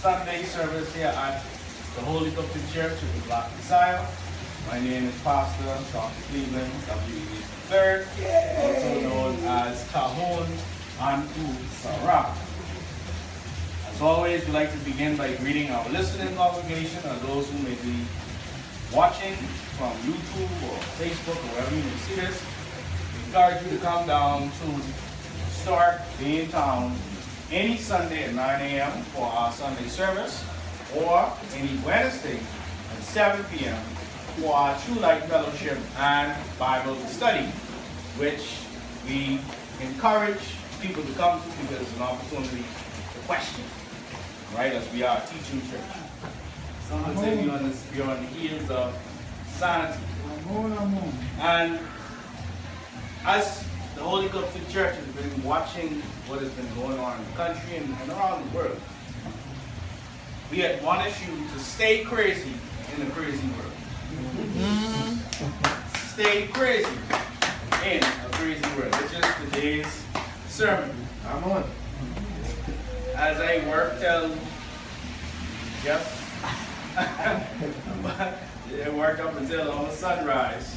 Sunday service here at the Holy Qubtic Church of the Block Nassau. My name is Pastor Dr. Cleveland, W.E. III, also known as Ka-Hun, Anku. As always, we'd like to begin by greeting our listening congregation and those who may be watching from YouTube or Facebook or wherever you may see this. We encourage you to come down to start being in town any Sunday at 9 a.m. for our Sunday service, or any Wednesday at 7 p.m. for our True Light Fellowship and Bible study, which we encourage people to come to because it's an opportunity to question, right, as we are a teaching church. Some would say we're on the heels of sanity. And as the Holy Qubtic Church has been watching what has been going on in the country and around the world, we admonish you to stay crazy in the crazy world. Stay crazy in a crazy world, which is today's sermon. I'm on. As I work till just I work up until almost sunrise,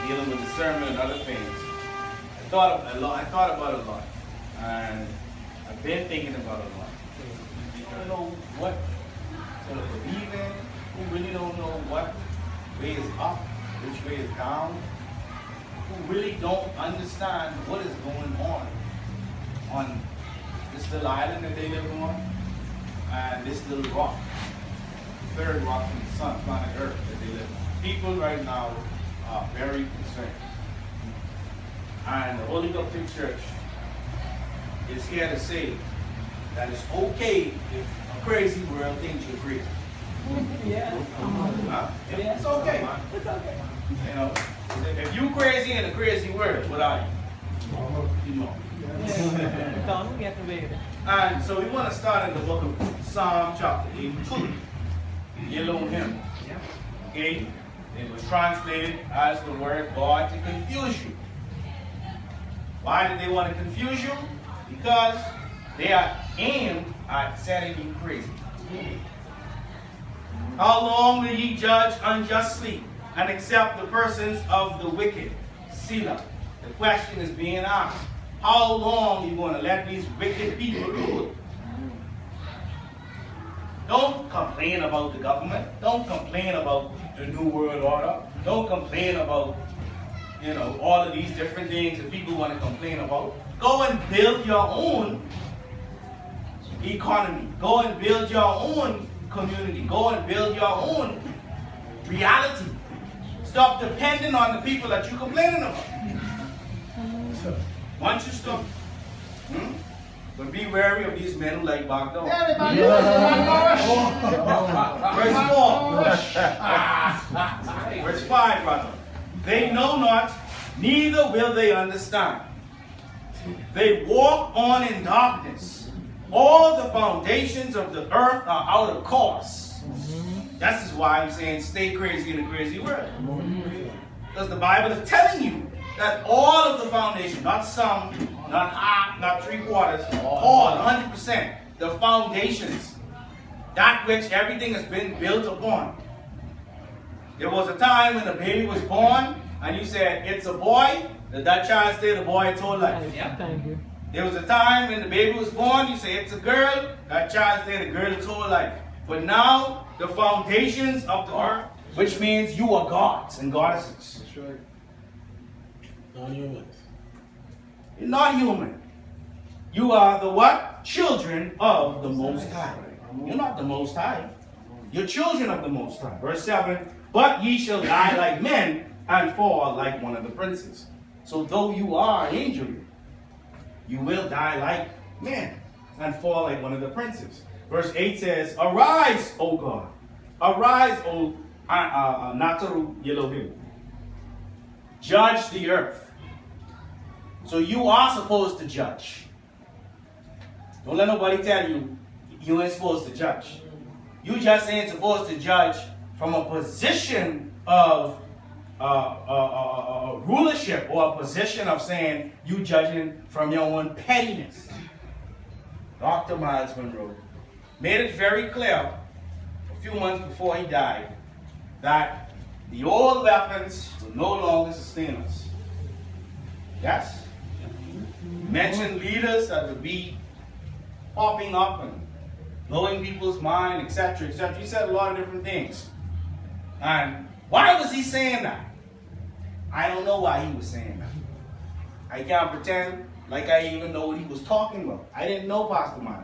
dealing with the sermon and other things. I thought about it a lot, and I've been thinking about it a lot. You don't know what to believe in, who really don't know what way is up, which way is down, who really don't understand what is going on this little island that they live on, and this little rock, third rock from the sun, planet Earth that they live on. People right now are very concerned. And the Holy Qubtic Church is here to say that it's okay if a crazy world thinks you're crazy. Yeah. It's okay. It's okay. You know, if you crazy in a crazy world, what are you? You know. And so we want to start in the book of Psalm chapter 82, Yellow Hymn. Okay? It was translated as the word God to confuse you. Why did they want to confuse you? Because they are aimed at setting you crazy. How long will ye judge unjustly and accept the persons of the wicked? Selah. The question is being asked. How long are you going to let these wicked people rule? Don't complain about the government. Don't complain about the New World Order. Don't complain about, you know, all of these different things that people want to complain about. Go and build your own economy. Go and build your own community. Go and build your own reality. Stop depending on the people that you're complaining about. Once you stop, but be wary of these men who like back down. Verse 4. Verse 5, brother. They know not, neither will they understand. They walk on in darkness. All the foundations of the earth are out of course. That is why I'm saying stay crazy in a crazy world. Because the Bible is telling you that all of the foundation, not some, not half, not three-quarters, all, 100%, the foundations, that which everything has been built upon. There was a time when the baby was born, and you said, it's a boy, that child stayed a boy its whole life. Thank you. There was a time when the baby was born, you say, it's a girl, that child stayed a girl its whole life. But now, the foundations of the earth, which means you are gods and goddesses. That's right. Non-humans. You're not human. You are the what? Children of the Most High. You're not the Most High. You're children of the Most High. Verse 7, but ye shall die like men and fall like one of the princes. So though you are an angel, you will die like men and fall like one of the princes. Verse 8 says, arise, O God. Arise, O Nataru Yelohim. Judge the earth. So you are supposed to judge. Don't let nobody tell you you ain't supposed to judge. You just ain't supposed to judge from a position of rulership or a position of saying you judging from your own pettiness. Dr. Miles Monroe made it very clear a few months before he died that the old weapons will no longer sustain us. Yes? He mentioned leaders that would be popping up and blowing people's mind, etc., etc. He said a lot of different things. And why was he saying that? I don't know why he was saying that. I can't pretend like I even know what he was talking about. I didn't know Pastor Myers.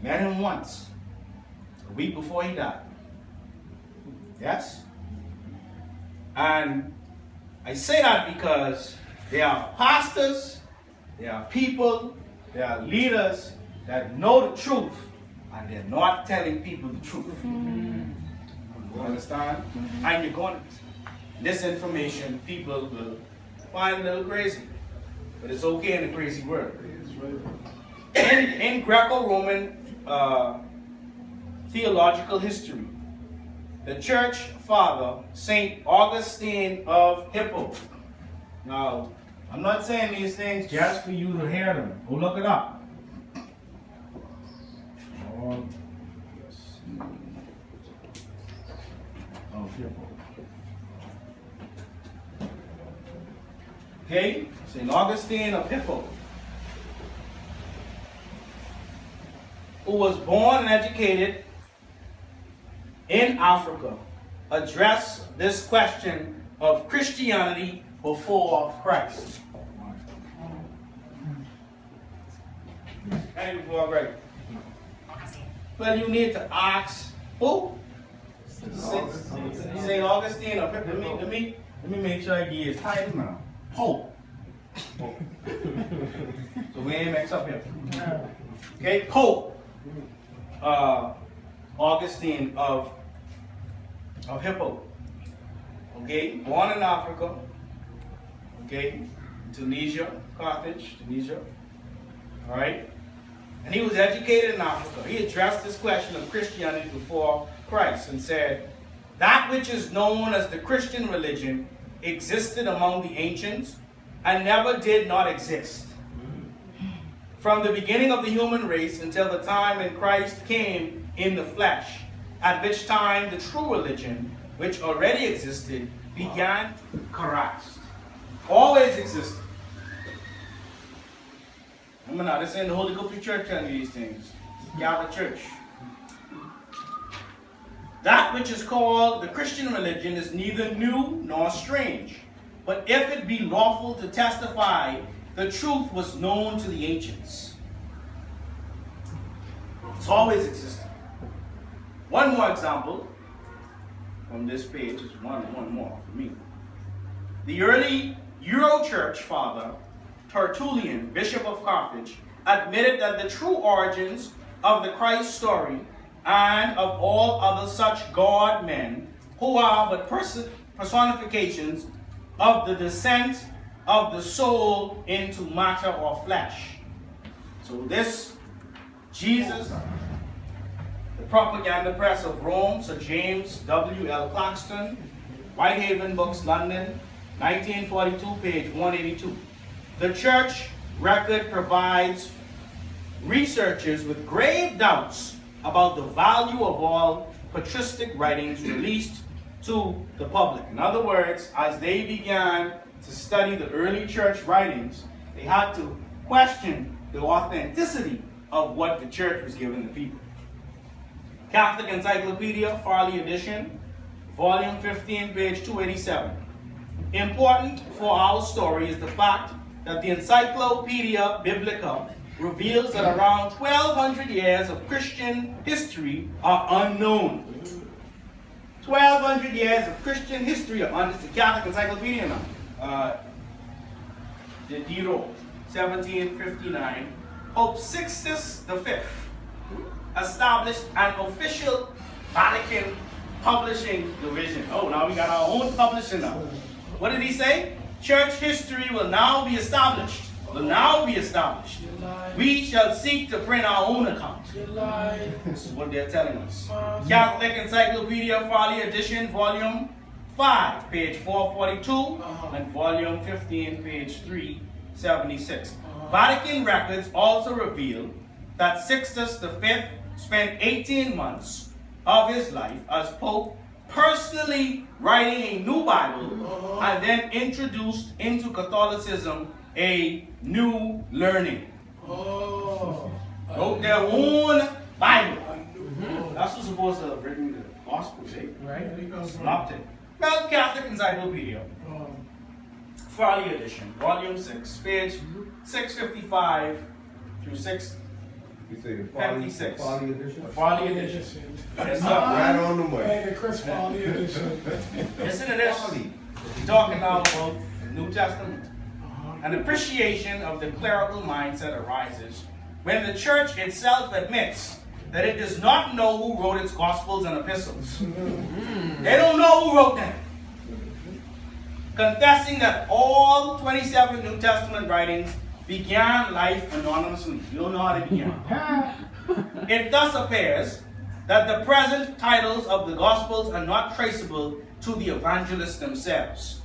Met him once, a week before he died. Yes? And I say that because there are pastors, there are people, there are leaders that know the truth, and they're not telling people the truth. You understand? And you're going to, this information, people will find a little crazy. But it's okay in the crazy world. In Greco-Roman theological history, the church father, St. Augustine of Hippo. Now, I'm not saying these things just for you to hear them. Go look it up. Okay, St. Augustine of Hippo, who was born and educated in Africa, addressed this question of Christianity before Christ. And before Christ. Well, you need to ask who? St. Augustine of Hippo. Let me make sure I give you his title now. Pope. So we ain't mix up here. Okay, Pope Augustine of Hippo. Okay, born in Africa. Okay, Tunisia, Carthage, Tunisia. All right, and he was educated in Africa. He addressed this question of Christianity before Christ and said, "That which is known as the Christian religion existed among the ancients and never did not exist. From the beginning of the human race until the time when Christ came in the flesh, at which time the true religion, which already existed, began to Christ." Always existed. Remember now, this ain't the Holy Qubtic Church telling you these things. It's the Catholic Church. That which is called the Christian religion is neither new nor strange, but if it be lawful to testify, the truth was known to the ancients. It's always existed. One more example from this page is one more for me. The early Euro Church father, Tertullian, Bishop of Carthage, admitted that the true origins of the Christ story and of all other such God men, who are but personifications of the descent of the soul into matter or flesh. So this Jesus, the propaganda press of Rome, Sir James W.L. Claxton, Whitehaven Books, London, 1942, page 182. The church record provides researchers with grave doubts about the value of all patristic writings released to the public. In other words, as they began to study the early church writings, they had to question the authenticity of what the church was giving the people. Catholic Encyclopedia, Farley edition, volume 15, page 287. Important for our story is the fact that the Encyclopedia Biblica reveals that around 1,200 years of Christian history are unknown. 1,200 years of Christian history are unknown. It's the Catholic Encyclopedia now. The Diro, 1759. Pope Sixtus V established an official Vatican publishing division. Oh, now we got our own publishing now. What did he say? Church history will now be established. Will now be established. We shall seek to print our own account. This is what they're telling us. Catholic Encyclopedia, Farley edition, volume 5, page 442, and volume 15, page 376. Vatican records also reveal that Sixtus V spent 18 months of his life as Pope personally writing a new Bible and then introduced into Catholicism a new learning. Wrote their own Bible. That's what's supposed to have written the Gospels, eh? Right. Synoptic. Well, Catholic Encyclopedia. Farley edition, volume 6, page 655 through 656. Farley edition? The Farley edition. Yes, sir. Right on the way. Hey, the Chris Farley edition. Listen to this. We're talking now about the New Testament. An appreciation of the clerical mindset arises when the church itself admits that it does not know who wrote its Gospels and epistles. They don't know who wrote them. Confessing that all 27 New Testament writings began life anonymously. You don't know how they began. It thus appears that the present titles of the Gospels are not traceable to the evangelists themselves.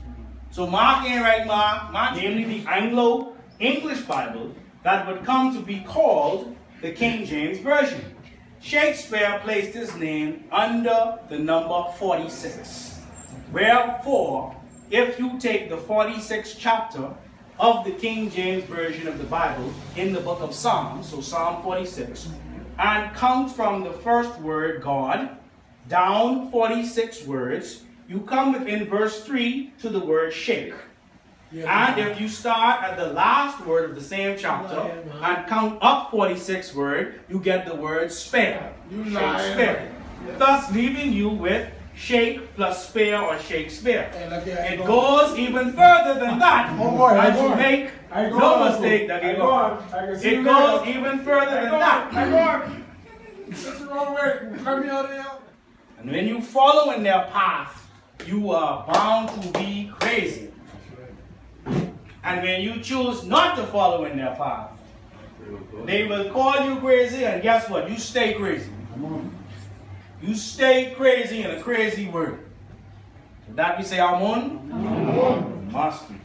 So Mark ain't right, Mark, namely the Anglo-English Bible that would come to be called the King James Version. Shakespeare placed his name under the number 46. Wherefore, if you take the 46th chapter of the King James Version of the Bible in the book of Psalms, so Psalm 46, and count from the first word, God, down 46 words, you come within verse 3 to the word shake. And if you start at the last word of the same chapter and count up 46 words, you get the word spare. Shakespeare. Thus leaving you with shake plus spare or Shakespeare. It goes even further than that. And you make no mistake that it goes even further than that. That's the wrong way. Let me out of here. And when you follow in their path, you are bound to be crazy. And when you choose not to follow in their path, they will call you crazy, and guess what? You stay crazy. You stay crazy in a crazy word. So that we say Amun? Must be.